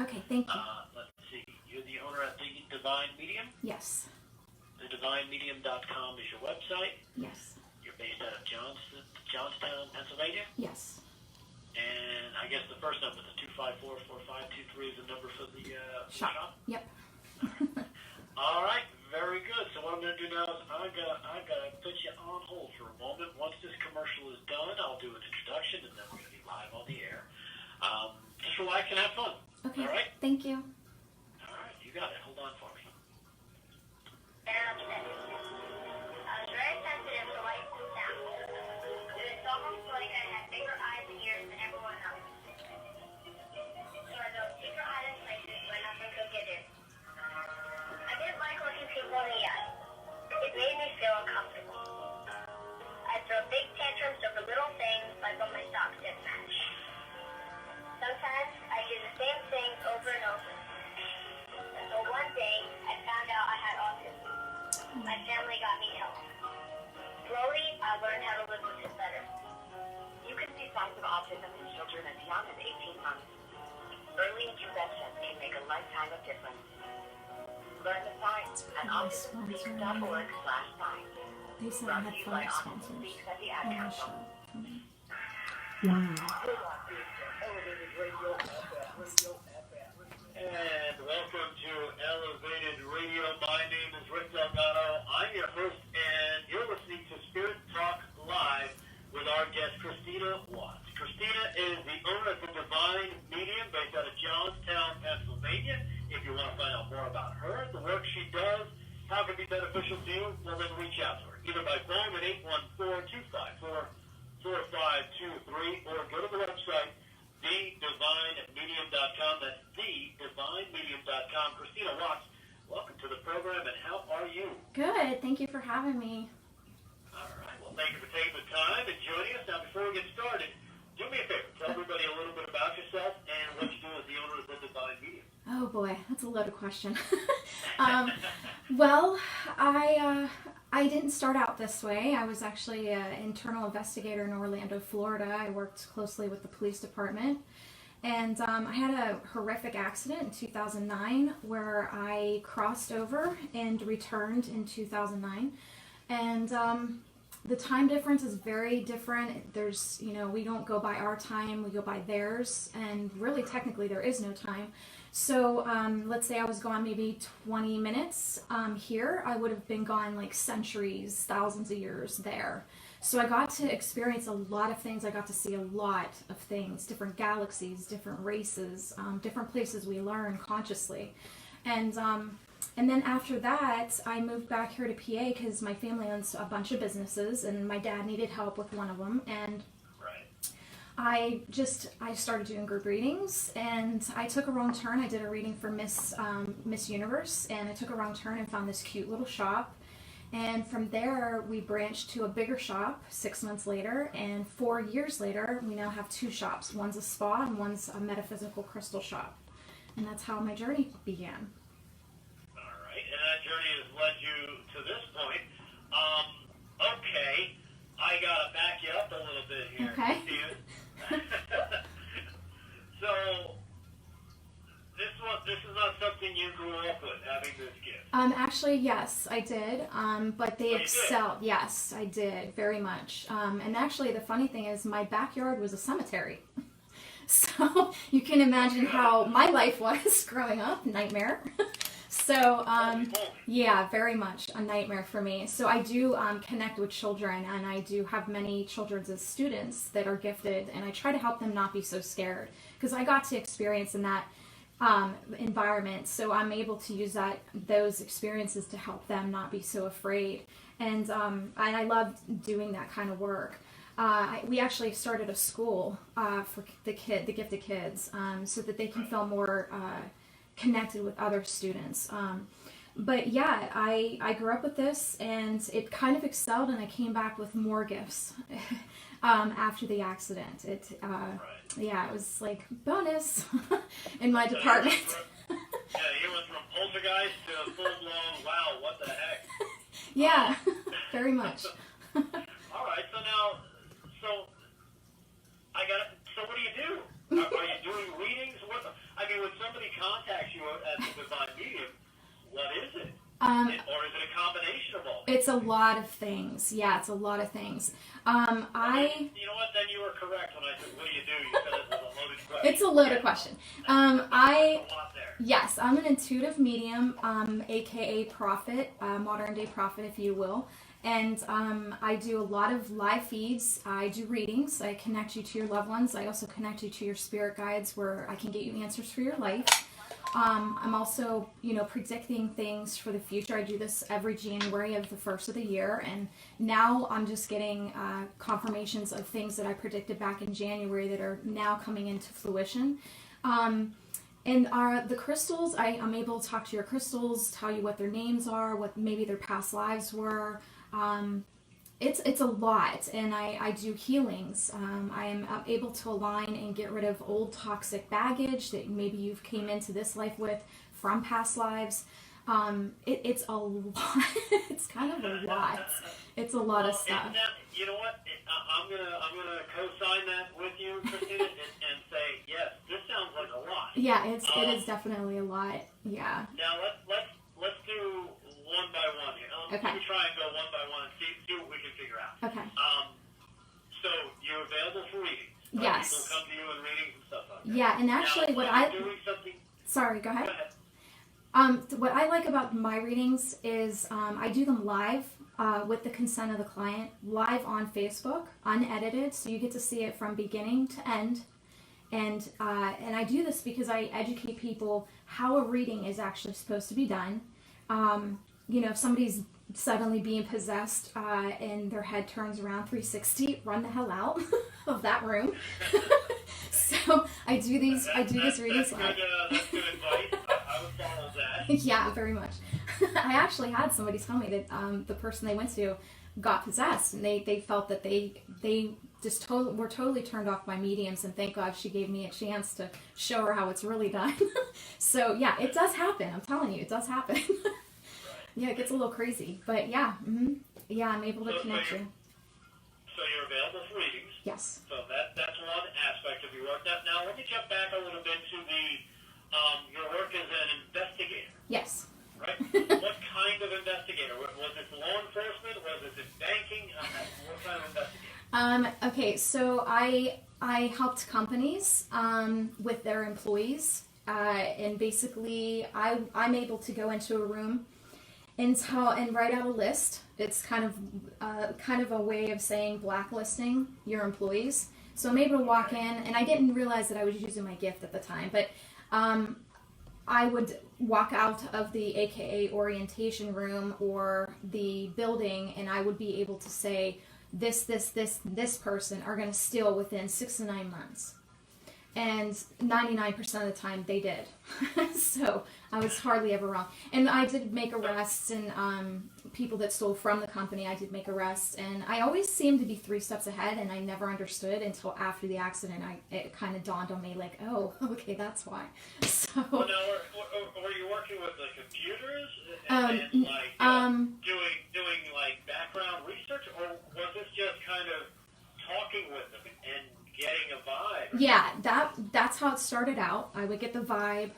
Okay, thank you. Let's see. You're the owner of the Divine Medium? Yes. TheDivineMedium.com is your website. Yes. You're based out of Johnstown, Pennsylvania? Yes. And I guess the first number, the 254-4523, is the number for the shop? Yep. All right, very good. So what I'm going to do now is I gotta put you on hold for a moment. Once this commercial is done, I'll do an introduction, and then we're going to be live on the air. Just relax and have fun. Okay. All right? Thank you. All right, you got it. Hold on for me. And upset. I was very sensitive to lights and sound. It was almost like I had bigger eyes and ears than everyone else. So I built secret hiding places where nothing could get in. I didn't like looking people in the eye. It made me feel uncomfortable. I'd throw big tantrums over little things like when my socks didn't match. Sometimes I did the same thing over and over. Until one day, I found out I had autism. My family got me help. Slowly, I learned how to live with it better. You can see signs of autism in children as young as 18 months. Early intervention can make a lifetime of difference. Learn the signs at autismspeaks.org/signs. They said I Brought had to you by 5 Autism sponsors Speaks at the Ad on my Council. show. And welcome to Elevated Radio. My name is Rick Delgado. I'm your host, and you're listening to Spirit Talk Live with our guest, Christina Watts. Christina is the owner of the Divine Medium based out of Johnstown, Pennsylvania. If you want to find out more about her, the work she does, how it can be beneficial to you, well, then reach out to her, either by phone at 814-254-4523, or go to the website, TheDivineMedium.com. That's TheDivineMedium.com. Christina Watts, welcome to the program, and how are you? Good. Thank you for having me. All right. Well, thank you for taking the time and joining us. Now, before we get started, do me a favor. Tell everybody a little bit about yourself and what you do as the owner of the Divine Medium. Oh boy, that's a loaded question. Well, I didn't start out this way. I was actually an internal investigator in Orlando, Florida. I worked closely with the police department. And I had a horrific accident in 2009 where I crossed over and returned in 2009. And the time difference is very different. There's, we don't go by our time, we go by theirs. And really, technically, there is no time. So let's say I was gone maybe 20 minutes here. I would have been gone like centuries, thousands of years there. So I got to experience a lot of things. I got to see a lot of things, different galaxies, different races, different places we learn consciously. And then after that, I moved back here to PA because my family owns a bunch of businesses and my dad needed help with one of them. And I started doing group readings, and I took a wrong turn. I did a reading for Miss Universe, and I took a wrong turn and found this cute little shop. And from there, we branched to a bigger shop 6 months later, and 4 years later, we now have 2 shops. One's a spa, and one's a metaphysical crystal shop. And that's how my journey began. All right, and that journey has led you to this point. Okay, I got to back you up a little bit here. Okay. So, this is not something you grew up with, having this gift. Actually, yes, I did. But they excelled. Yes, I did very much. And actually, the funny thing is, my backyard was a cemetery. So you can imagine how my life was growing up. Nightmare. So, yeah, very much a nightmare for me. So I do connect with children, and I do have many children as students that are gifted, and I try to help them not be so scared, because I got to experience in that environment, so I'm able to use those experiences to help them not be so afraid. And I love doing that kind of work. We actually started a school for the gifted kids, so that they can feel more connected with other students. But yeah, I grew up with this, and it kind of excelled, and I came back with more gifts after the accident. Yeah, it was like bonus in my department. Yeah, you went from poltergeist to full-blown, wow, what the heck? Yeah, very much. All right, so now, so what do you do? Are you doing readings? I I mean, when somebody contacts you as a divine medium, what is it? Um, Or is it a combination of all? it's a lot of things. Yeah, it's a lot of things. You know what? Then you were correct when I said, "What do you do?" You said it was a loaded question. It's a loaded question. There's a lot there. Yes, I'm an intuitive medium, aka prophet, modern day prophet, if you will. And I do a lot of live feeds. I do readings. I connect you to your loved ones. I also connect you to your spirit guides where I can get you answers for your life. I'm also, predicting things for the future. I do this every January of the first of the year. And now I'm just getting confirmations of things that I predicted back in January that are now coming into fruition. And the crystals, I'm able to talk to your crystals, tell you what their names are, what maybe their past lives were. It's a lot, and I do healings. I am able to align and get rid of old toxic baggage that maybe you've came into this life with from past lives. It's a lot. It's kind of a lot. It's a lot of stuff. You know what? I'm gonna co-sign that with you, Christina, and say yes. This sounds like a lot. Yeah, it is definitely a lot. Yeah. Now let's do one by one here. Okay. Let me try and go one by one and see what we can figure out. Okay. So you're available for readings. Right? Yes. People come to you and readings and stuff like that. Yeah, and actually, now, doing something. Sorry, go ahead. Go ahead. What I like about my readings is I do them live with the consent of the client, live on Facebook, unedited, so you get to see it from beginning to end. And I do this because I educate people how a reading is actually supposed to be done. If somebody's suddenly being possessed and their head turns around 360, run the hell out of that room. So I do these readings live. That's good advice. I would follow that. Yeah, very much. I actually had somebody tell me that the person they went to got possessed, and they felt that they just were totally turned off by mediums, and thank God she gave me a chance to show her how it's really done. So yeah, it does happen. I'm telling you, it does happen. Yeah, it gets a little crazy, but yeah, yeah, I'm able to connect you. So you're available for readings. Yes. So that's one aspect of your work. Now let me jump back a little bit to your work as an investigator. Yes. Right? What kind of investigator? Was it law enforcement? Was it in banking? What kind of investigator? Okay, so I helped companies with their employees, and basically I'm able to go into a room and write out a list. It's kind of a way of saying blacklisting your employees. So I'm able to walk in, and I didn't realize that I was using my gift at the time, but I would walk out of the AKA orientation room or the building, and I would be able to say, this person are going to steal within 6 to 9 months. And 99% of the time they did. So I was hardly ever wrong. And I did make arrests, and people that stole from the company, I did make arrests. And I always seemed to be 3 steps ahead, and I never understood until after the accident. It kind of dawned on me like, oh, okay, that's why. So. Well, now, were you working with the computers and doing like background research, or was this just kind of talking with them and getting a vibe? Yeah, that's how it started out. I would get the vibe.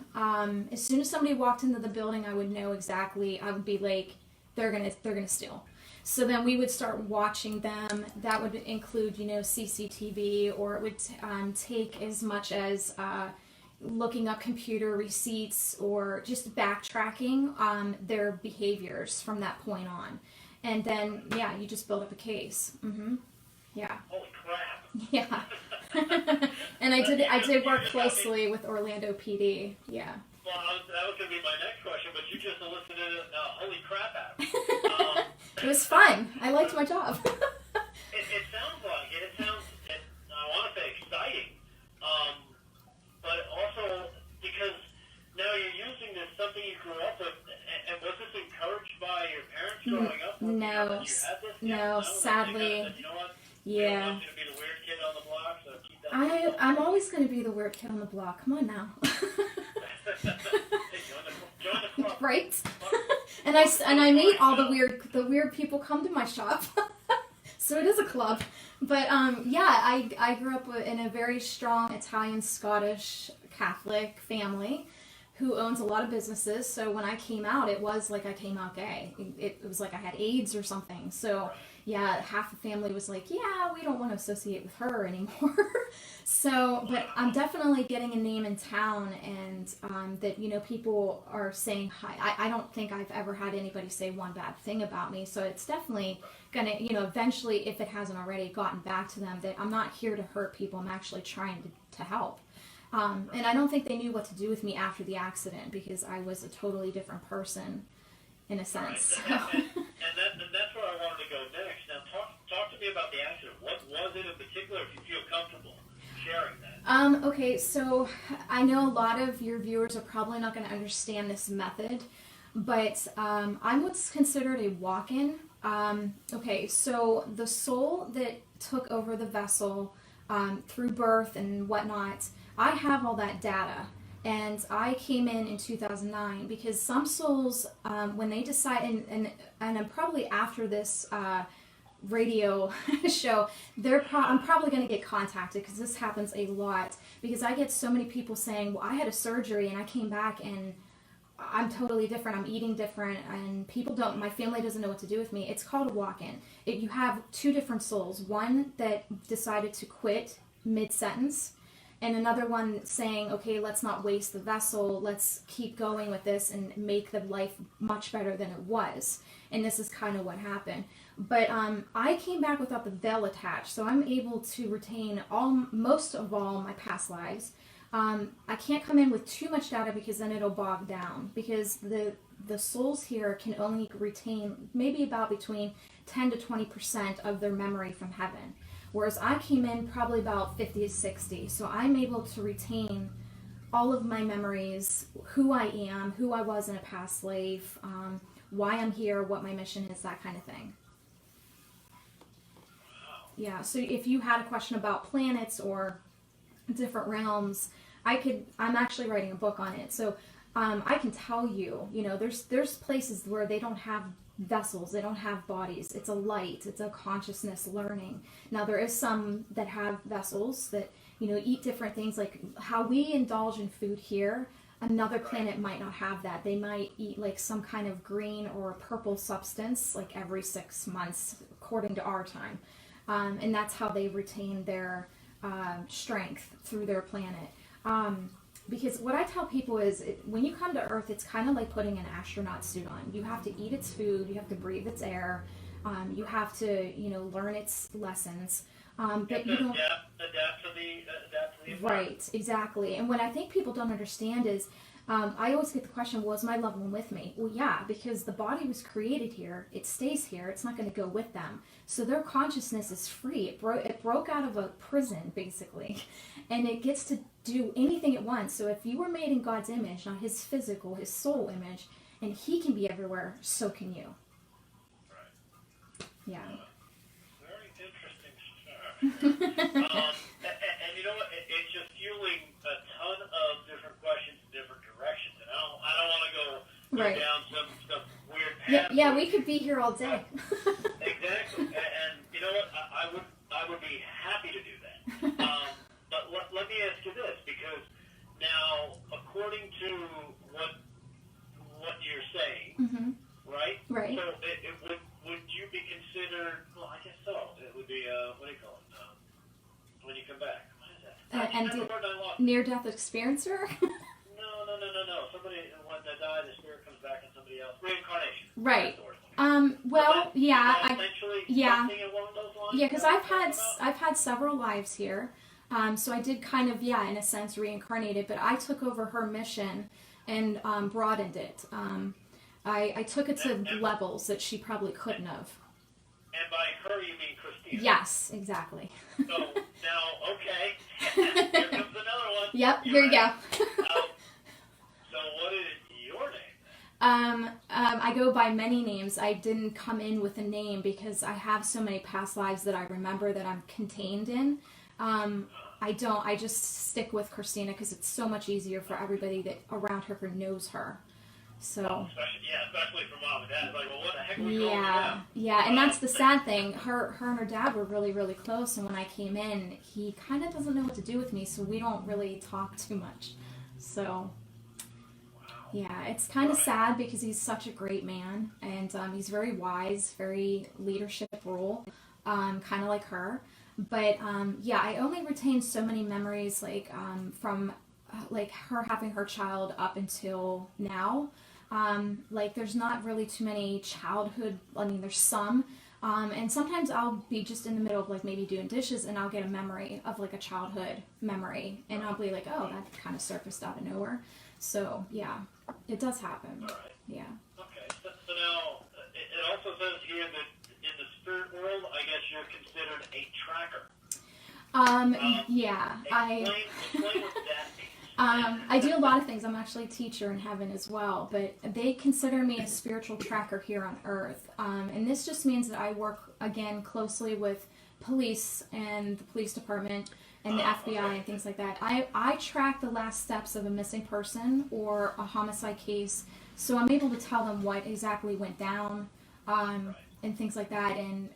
As soon as somebody walked into the building, I would know exactly. I would be like, they're gonna steal. So then we would start watching them. That would include, CCTV, or it would take as much as looking up computer receipts or just backtracking their behaviors from that point on. And then, yeah, you just build up a case. Yeah. Holy crap. Yeah. And I did work closely with Orlando PD. Yeah. Well, that was going to be my next question, but you just elicited a holy crap out of me. It was fun. I liked my job. It sounds like it. It sounds, I want to say exciting, but also because now you're using this, something you grew up with, and was this encouraged by your parents growing up? No, no, sadly. You know what? Yeah. I want you to be the weird kid on the block, so keep that. I'm always going to be the weird kid on the block. Come on now. Join the club. Right? And I meet all the weird people come to my shop. So it is a club. But yeah, I grew up in a very strong Italian Scottish Catholic family who owns a lot of businesses. So when I came out, it was like I came out gay. It was like I had AIDS or something. So yeah, half the family was like, yeah, we don't want to associate with her anymore. So, but I'm definitely getting a name in town, and that, you know, people are saying hi. I don't think I've ever had anybody say one bad thing about me. So it's definitely gonna, you know, eventually, if it hasn't already, gotten back to them that I'm not here to hurt people. I'm actually trying to help. And I don't think they knew what to do with me after the accident, because I was a totally different person in a sense. Right. And that's where I wanted to go next. Now, talk to me about the accident. What was it in particular, if you feel comfortable sharing that? Okay, so I know a lot of your viewers are probably not going to understand this method, but I'm what's considered a walk-in. Okay, so the soul that took over the vessel through birth and whatnot, I have all that data. And I came in 2009, because some souls, when they decide, and I'm probably after this radio show, I'm probably going to get contacted, because this happens a lot, because I get so many people saying, well, I had a surgery and I came back and I'm totally different, I'm eating different, and my family doesn't know what to do with me. It's called a walk-in. You have two different souls, one that decided to quit mid-sentence, and another one saying, okay, let's not waste the vessel, let's keep going with this and make the life much better than it was. And this is kind of what happened. But I came back without the veil attached, so I'm able to retain most of all my past lives. I can't come in with too much data, because then it'll bog down, because the souls here can only retain maybe about between 10 to 20% of their memory from heaven. Whereas I came in probably about 50 to 60. So I'm able to retain all of my memories, who I am, who I was in a past life, why I'm here, what my mission is, that kind of thing. Yeah, so if you had a question about planets or different realms, I'm actually writing a book on it. So I can tell you, you know, there's places where they don't have vessels, they don't have bodies. It's a light, it's a consciousness learning. Now there is some that have vessels that, you know, eat different things, like how we indulge in food here. Another planet might not have that. They might eat like some kind of green or purple substance like every 6 months according to our time. And that's how they retain their strength through their planet. Because what I tell people is, when you come to Earth, it's kind of like putting an astronaut suit on. You have to eat its food, you have to breathe its air, you have to, you know, learn its lessons. But you don't adapt to the environment. Right, exactly. And what I think people don't understand is, I always get the question, well, is my loved one with me? Well, yeah, because the body was created here, it stays here, it's not going to go with them. So their consciousness is free. It broke out of a prison, basically, and it gets to do anything it wants. So if you were made in God's image, not his physical, his soul image, and he can be everywhere, so can you. Right. Yeah. Very interesting stuff. And you know what? It's just fueling a ton of different questions in different directions, and I don't want to go Right. down some weird path. Yeah, we could be here all day. Exactly. And you know what? I would be happy to do that. But let me ask you this, because now, according to what you're saying, Mm-hmm. right? Right. So would you be considered? Well, I guess so. It would be what do you call it? When you come back, what is that? Near-death experiencer. No. Somebody when they die, the spirit comes back and somebody else. Reincarnation. Right. Well, Yeah. Yeah. Something along those lines? Yeah, because I've had several lives here, so I did kind of, yeah, in a sense, reincarnated. But I took over her mission and broadened it. I took it to levels that she probably couldn't have. And by her, you mean Christina? Yes, exactly. So now, okay, here comes another one. Yep, here you go. So what is your name? I go by many names. I didn't come in with a name because I have so many past lives that I remember that I'm contained in. I just stick with Christina because it's so much easier for everybody that around her who knows her. So. Especially for mom and dad. It's like, well, what the heck are we going on? Yeah, and that's the sad thing. Her and her dad were really, really close, and when I came in, he kind of doesn't know what to do with me, so we don't really talk too much. So, yeah, it's kind of sad because he's such a great man, and he's very wise, very leadership role, kind of like her. But yeah, I only retain so many memories, like from like her having her child up until now. Like there's not really too many childhood. I mean, there's some. And sometimes I'll be just in the middle of like maybe doing dishes and I'll get a memory of like a childhood memory and I'll be like, oh, that kind of surfaced out of nowhere. So yeah, it does happen. All right. Yeah. Okay. So now, it also says here that in the spirit world, I guess you're considered a tracker. Yeah, Explain what that means. I do a lot of things. I'm actually a teacher in heaven as well, but they consider me a spiritual tracker here on earth. And this just means that I work, again, closely with police and the police department and the FBI and things like that. I track the last steps of a missing person or a homicide case, so I'm able to tell them what exactly went down and things like that. And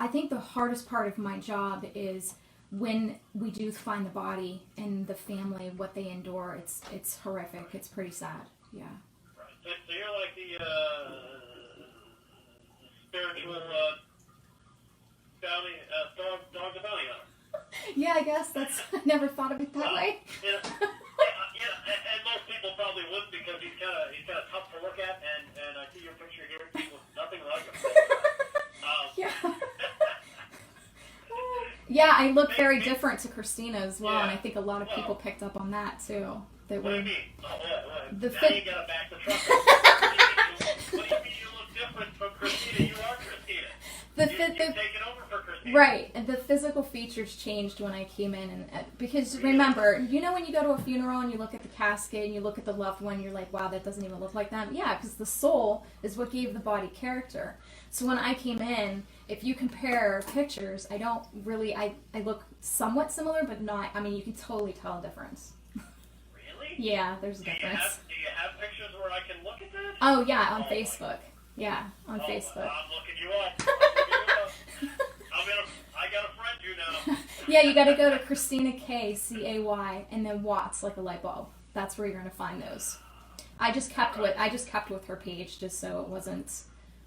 I think the hardest part of my job is when we do find the body and the family, what they endure. It's horrific. It's pretty sad. Yeah. Right. So you're like the spiritual bounty dog the bounty hunter. Yeah, I guess that's. I never thought of it that way. Yeah, and most people probably wouldn't because he's kind of tough to look at, and I see your picture here. He looks nothing like him. Yeah. Yeah, I look very different to Christina as well, and I think a lot of people picked up on that too. That What do we're you mean? The now fit- you gotta back the truck up. What do you mean you look different from Christina? You are Christina. You're taking over for Christina. right, and the physical features changed when I came in, and because remember, you know when you go to a funeral and you look at the casket and you look at the loved one, you're like, wow, that doesn't even look like them. Yeah, because the soul is what gave the body character. So when I came in, if you compare pictures, I don't really, I look somewhat similar, but not, I mean, you can totally tell a difference. Really? Yeah, there's a difference. Do you have pictures where I can look at this? Oh, yeah, on Facebook. Yeah, on Facebook. I'm looking you up. I got a friend you now. Yeah, you gotta go to Christina K, C-A-Y, and then Watts, like a light bulb. That's where you're gonna find those. I just kept with her page just so it wasn't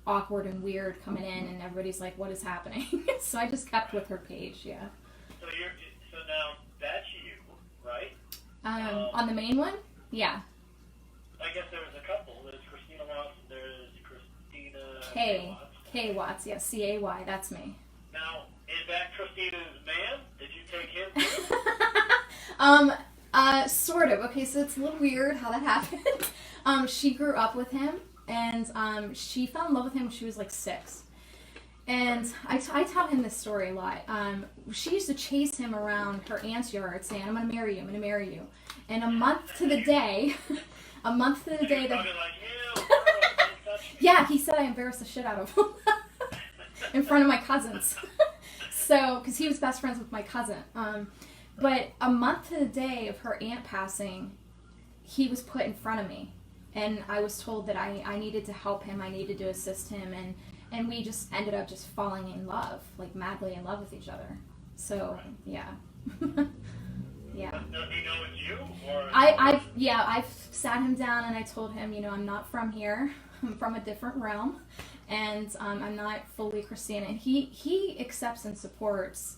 awkward and weird coming in and everybody's like, what is happening? So I just kept with her page, yeah. So now that's you, right? On the main one? Yeah. I guess there was a couple. There's Christina Watts and there's Christina K. Watts. K Watts, yeah, C-A-Y, that's me. Now, is that Christina's man? Did you take him too? Sort of. Okay, so it's a little weird how that happened. She grew up with him, and she fell in love with him when she was like 6. And I tell him this story a lot. She used to chase him around her aunt's yard saying, I'm going to marry you, I'm going to marry you. And a month to the day that... Probably like, ew, girl, don't touch me. Yeah, he said I embarrassed the shit out of him in front of my cousins. So, because he was best friends with my cousin. But a month to the day of her aunt passing, he was put in front of me. And I was told that I needed to help him, I needed to assist him, and we just ended up just falling in love, like madly in love with each other. So, yeah. Yeah. Does he know it's you? Or I've sat him down and I told him, you know, I'm not from here. I'm from a different realm, and I'm not fully Christian. And he accepts and supports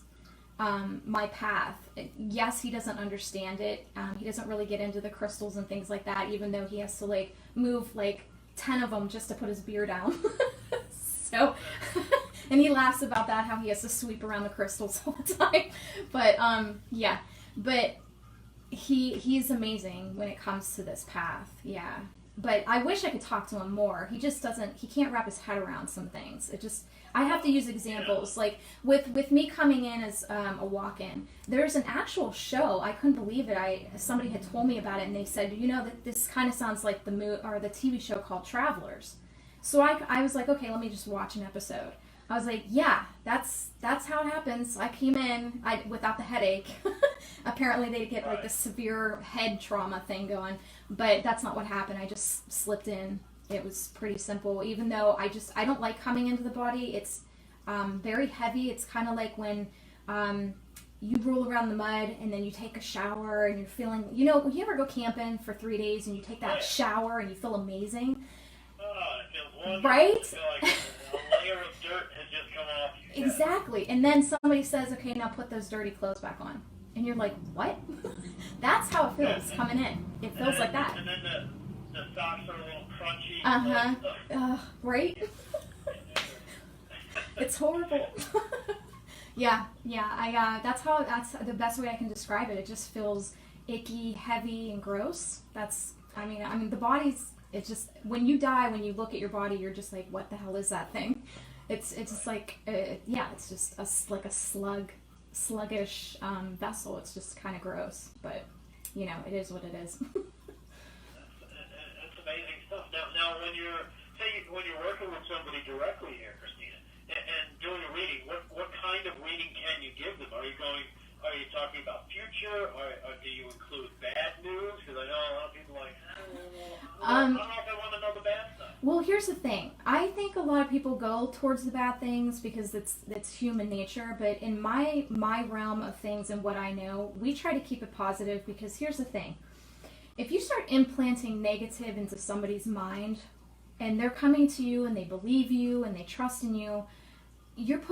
my path. Yes, he doesn't understand it. He doesn't really get into the crystals and things like that, even though he has to like move like 10 of them just to put his beer down. So, and he laughs about that, how he has to sweep around the crystals all the time. But yeah, but he's amazing when it comes to this path. Yeah. But I wish I could talk to him more. He just doesn't, he can't wrap his head around some things. I have to use examples. Like with me coming in as a walk-in, there's an actual show. I couldn't believe it. Somebody had told me about it and they said, you know, that this kind of sounds like the TV show called Travelers. So I was like, okay, let me just watch an episode. I was like, yeah, that's how it happens. I came in without the headache. Apparently they get like this severe head trauma thing going, but that's not what happened. I just slipped in. It was pretty simple, even though I don't like coming into the body. It's very heavy. It's kind of like when you roll around the mud and then you take a shower and you're feeling, you ever go camping for 3 days and you take that shower and you feel amazing? Oh, it feels wonderful. Right? I feel like a layer of dirt has just come off you. Exactly. And then somebody says, okay, now put those dirty clothes back on. And you're like, what? That's how it feels coming in. It feels like that. And then the socks are a little crunchy. Uh-huh. Like, Right? It's horrible. Yeah. That's the best way I can describe it. It just feels icky, heavy, and gross. I mean, the body's, it's just, when you die, when you look at your body, you're just like, what the hell is that thing? It's just like, it's just like a sluggish vessel. It's just kind of gross, but it is what it is. That's amazing stuff. Now, when you're working with somebody directly here, Christina, and doing a reading, what kind of reading can you give them? Are you talking about future, or do you include bad news? Because I know a lot of people are like, I don't know if I want to know the bad stuff. Well, here's the thing. I think a lot of people go towards the bad things because it's human nature. But in my realm of things and what I know, we try to keep it positive because here's the thing. If you start implanting negative into somebody's mind and they're coming to you and they believe you and they trust in you, you're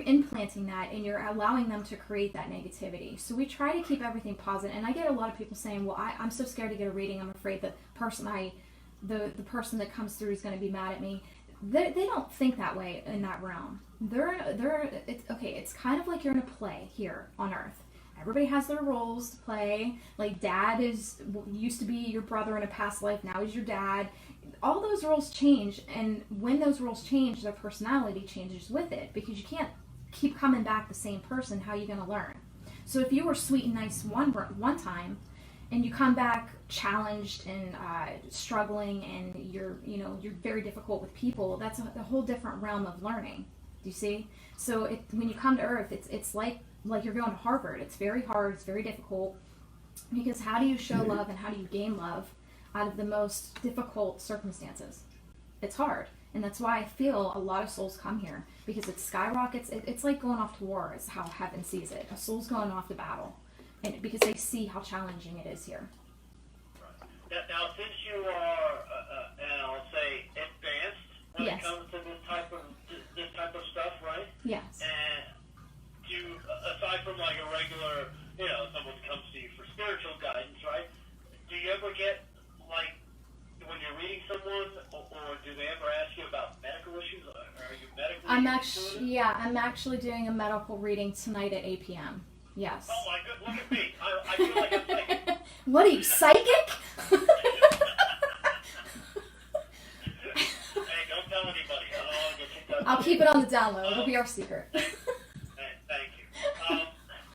implanting that and you're allowing them to create that negativity. So we try to keep everything positive. And I get a lot of people saying, well, I'm so scared to get a reading. I'm afraid the person that comes through is going to be mad at me. They don't think that way in that realm. It's kind of like you're in a play here on Earth. Everybody has their roles to play. Like dad used to be your brother in a past life. Now he's your dad. All those roles change, and when those roles change, their personality changes with it because you can't keep coming back the same person. How are you going to learn? So if you were sweet and nice one time, and you come back challenged and struggling, and you're very difficult with people, that's a whole different realm of learning. Do you see? So when you come to Earth, it's like you're going to Harvard. It's very hard. It's very difficult because how do you show love and how do you gain love out of the most difficult circumstances? It's hard. And that's why I feel a lot of souls come here because it skyrockets. It's like going off to war is how heaven sees it. A soul's going off to battle, and because they see how challenging it is here. Right. Now, since you are, and I'll say advanced when Yes. it comes to this type of stuff, right? Yes. And aside from like a regular, someone comes to you for spiritual guidance, right? Do you ever get like when you're reading someone, or do they ever ask you about medical issues? Are you medically? I'm actually doing a medical reading tonight at 8 p.m. Yes. Oh my God! Look at me. I feel like I'm psychic. What are you, psychic? Hey, don't tell anybody. I don't want to get kicked out. I'll keep it on the down low. It'll be our secret. Hey, thank you.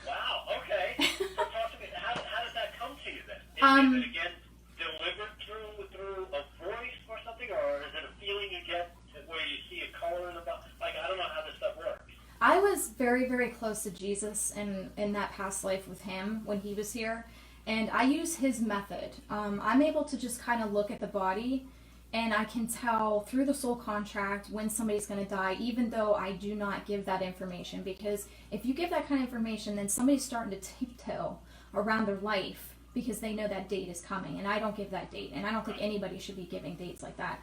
Wow. Okay. So talk to me. How does that come to you then? Is it again delivered through a voice or something, or is it a feeling you get where you see a color in the body? Like, I don't know how this stuff works. I was very, very close to Jesus in that past life with him when he was here. And I use his method. I'm able to just kind of look at the body and I can tell through the soul contract when somebody's going to die, even though I do not give that information. Because if you give that kind of information, then somebody's starting to tiptoe around their life because they know that date is coming. And I don't give that date. And I don't think anybody should be giving dates like that.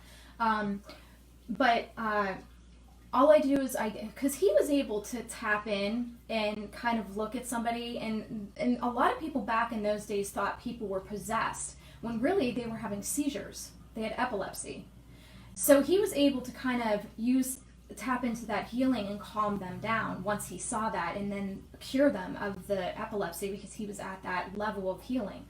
All I do is because he was able to tap in and kind of look at somebody, and a lot of people back in those days thought people were possessed when really they were having seizures. They had epilepsy. So he was able to kind of tap into that healing and calm them down once he saw that, and then cure them of the epilepsy because he was at that level of healing.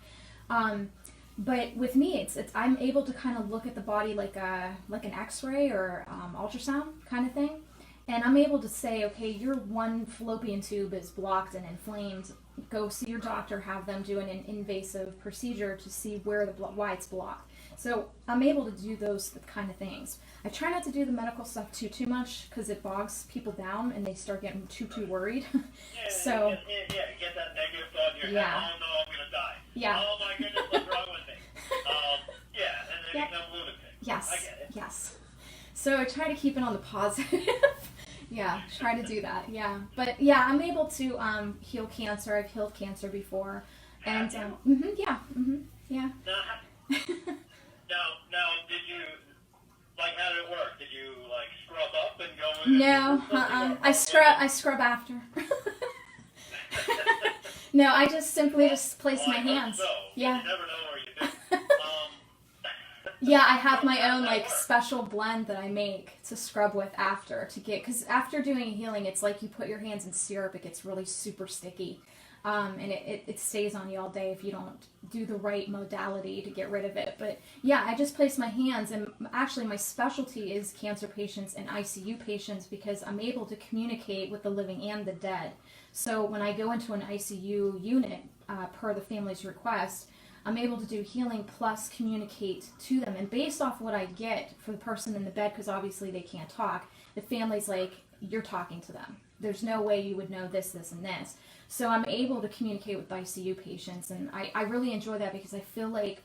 But with me, it's I'm able to kind of look at the body like an X-ray or ultrasound kind of thing, and I'm able to say, okay, your one fallopian tube is blocked and inflamed. Go see your doctor. Have them do an invasive procedure to see why it's blocked. So I'm able to do those kind of things. I try not to do the medical stuff too much because it bogs people down and they start getting too worried. So Get that negative thought in your head. Oh no, I'm gonna die. Yeah. Oh my goodness, what's wrong with me? And then become lunatic. Yes. I get it. Yes. So I try to keep it on the positive, Yeah, try to do that. Yeah, but yeah, I'm able to heal cancer. I've healed cancer before, and yeah. Now, did you, like, how did it work? Did you, like, scrub up and go in? No, I scrub after. No, I just simply just place my hands. So. Yeah. You never know where you've been. Yeah, I have my own like special blend that I make to scrub with after to get, because after doing healing, it's like you put your hands in syrup, it gets really super sticky, and it stays on you all day if you don't do the right modality to get rid of it. But yeah, I just place my hands, and actually my specialty is cancer patients and ICU patients because I'm able to communicate with the living and the dead. So when I go into an ICU unit, per the family's request, I'm able to do healing plus communicate to them. And based off what I get for the person in the bed, because obviously they can't talk, the family's like, you're talking to them. There's no way you would know this, this, and this. So I'm able to communicate with ICU patients. And I really enjoy that because I feel like,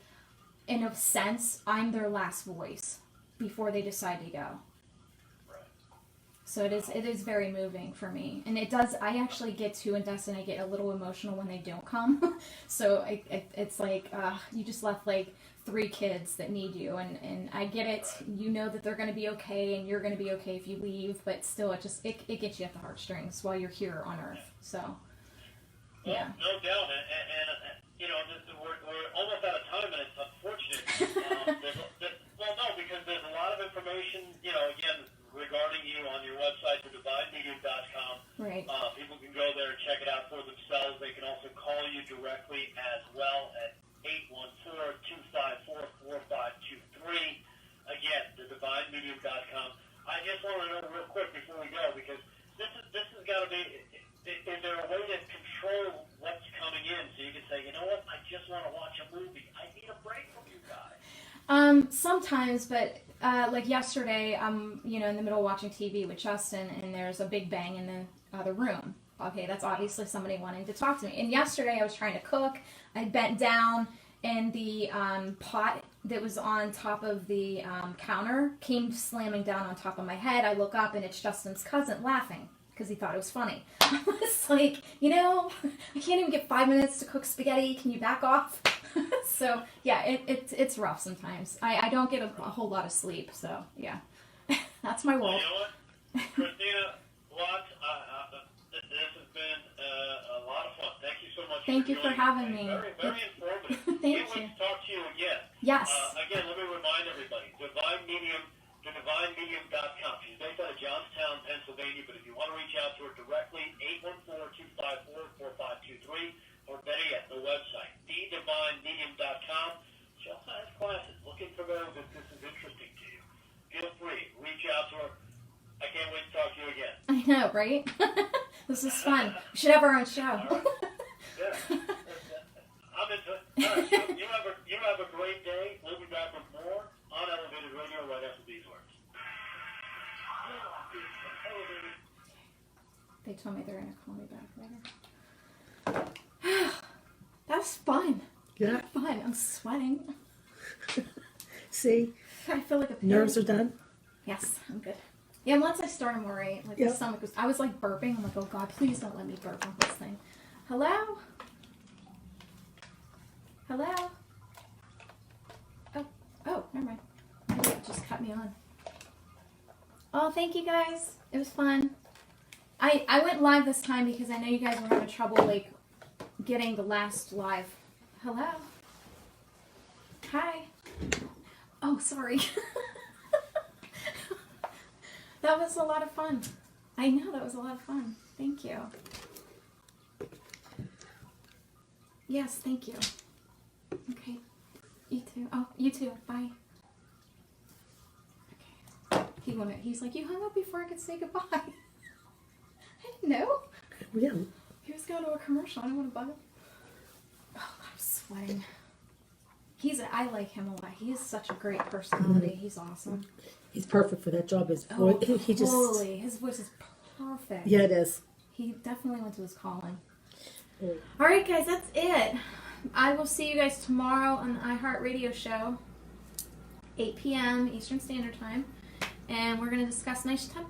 in a sense, I'm their last voice before they decide to go. So it is very moving for me, and it does. I actually get to invest, and I get a little emotional when they don't come. So it's like you just left like 3 kids that need you, and I get it. You know that they're going to be okay, and you're going to be okay if you leave, but still, it gets you at the heartstrings while you're here on Earth. So yeah, no doubt, and you know, we're almost out of time, and it's unfortunate. Well, no, because there's a lot of information, you know, again, regarding you on your website, thedivinemedium.com. right. People can go there and check it out for themselves. They can also call you directly as well at 814-254-4523. Again, thedivinemedium.com. I just want to know real quick before we go, because this has got to be, is there a way to control what's coming in so you can say, you know what, I just want to watch a movie. I need a break from you guys. Sometimes, but like yesterday, I'm in the middle of watching TV with Justin, and there's a big bang in the other room. Okay, that's obviously somebody wanting to talk to me. And yesterday, I was trying to cook. I bent down, and the pot that was on top of the counter came slamming down on top of my head. I look up, and it's Justin's cousin laughing because he thought it was funny. I was like, I can't even get 5 minutes to cook spaghetti. Can you back off? So yeah, it's rough sometimes. I don't get a whole lot of sleep, so yeah, that's my world. You know what, Christina Watts, this has been a lot of fun. Thank you so much. Thank you for having me. Very, very informative. Thank Can't wait you. to talk to you again. Yes. Again, let me remind everybody, Divine Medium, thedivinemedium.com. She's based out of Johnstown, Pennsylvania, but if you want to reach out to her directly, 814-254-4523. Or better yet, the website, thedivinemedium.com. She also has classes. Looking for those if this is interesting to you. Feel free. Reach out to her. I can't wait to talk to you again. I know, right? This is fun. We should have our own show. All right. Yeah. I'm into it. All right. So you have a great day. We'll be back with more on Elevated Radio right after these words. They told me they're going to call me back later. That's fun. Yeah. Fun. I'm sweating. See, I feel like a pig. nerves are done. Yes, I'm good. Yeah, once I start, I'm alright. Like, Yep. the stomach was, I was like burping. I'm like, oh God, please don't let me burp on this thing. Hello? Hello? Oh, never mind. Maybe it just cut me on. Oh, thank you guys. It was fun. I went live this time because I know you guys were having trouble, like, getting the last live. Hello? Hi. Oh, sorry. That was a lot of fun. I know, that was a lot of fun. Thank you. Yes, thank you. Okay. You too. Oh, you too. Bye. Okay. He's like, you hung up before I could say goodbye. I didn't know. Yeah. He was going to a commercial. I don't want to bug him. Oh, I'm sweating. I like him a lot. He is such a great personality. He's awesome. He's perfect for that job. His Oh, voice, he just. totally. His voice is perfect. Yeah, it is. He definitely went to his calling. Mm. All right, guys, that's it. I will see you guys tomorrow on the iHeartRadio show, 8 p.m. Eastern Standard Time, and we're going to discuss night's temp.